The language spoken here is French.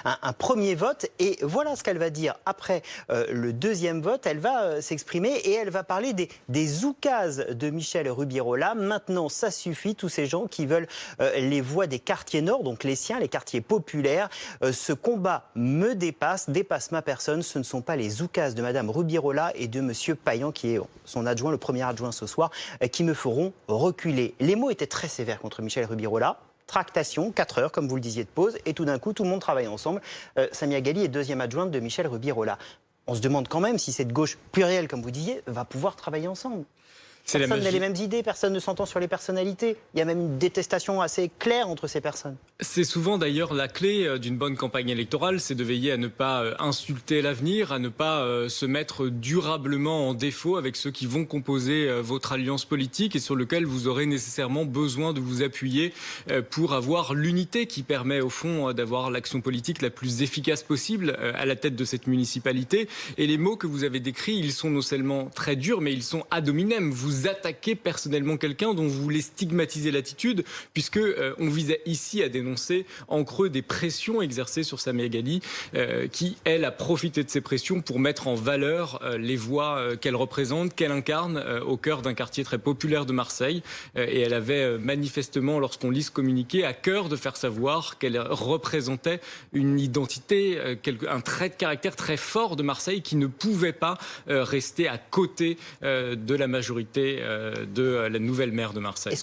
un premier vote. Et voilà ce qu'elle va dire après le deuxième vote. Elle va s'exprimer et elle va parler des oukases de Michel Rubirola. Maintenant, ça suffit, tous ces gens qui veulent les voix des quartiers nord, donc les siens, les quartiers populaires. Ce combat me dépasse ma personne. Ce ne sont pas les oukases de Madame Rubirola et de Monsieur Payan, qui est son adjoint, le premier adjoint ce soir, qui me feront reculer. Les mots étaient très sévères contre Michel Rubirola. Tractation, 4 heures, comme vous le disiez, de pause, et tout d'un coup, tout le monde travaille ensemble. Samia Ghali est deuxième adjointe de Michel Rubirola. On se demande quand même si cette gauche plurielle, comme vous disiez, va pouvoir travailler ensemble. Personne n'a les mêmes idées, personne ne s'entend sur les personnalités. Il y a même une détestation assez claire entre ces personnes. C'est souvent d'ailleurs la clé d'une bonne campagne électorale, c'est de veiller à ne pas insulter l'avenir, à ne pas se mettre durablement en défaut avec ceux qui vont composer votre alliance politique et sur lequel vous aurez nécessairement besoin de vous appuyer pour avoir l'unité qui permet au fond d'avoir l'action politique la plus efficace possible à la tête de cette municipalité. Et les mots que vous avez décrits, ils sont non seulement très durs, mais ils sont ad hominem. Vous attaquez personnellement quelqu'un dont vous voulez stigmatiser l'attitude, puisque on visait ici à dénoncer en creux des pressions exercées sur Samia Ghali, qui, elle, a profité de ces pressions pour mettre en valeur les voix qu'elle représente, qu'elle incarne au cœur d'un quartier très populaire de Marseille. Et elle avait manifestement, lorsqu'on lit ce communiqué, à cœur de faire savoir qu'elle représentait une identité, un trait de caractère très fort de Marseille qui ne pouvait pas rester à côté de la majorité de la nouvelle maire de Marseille.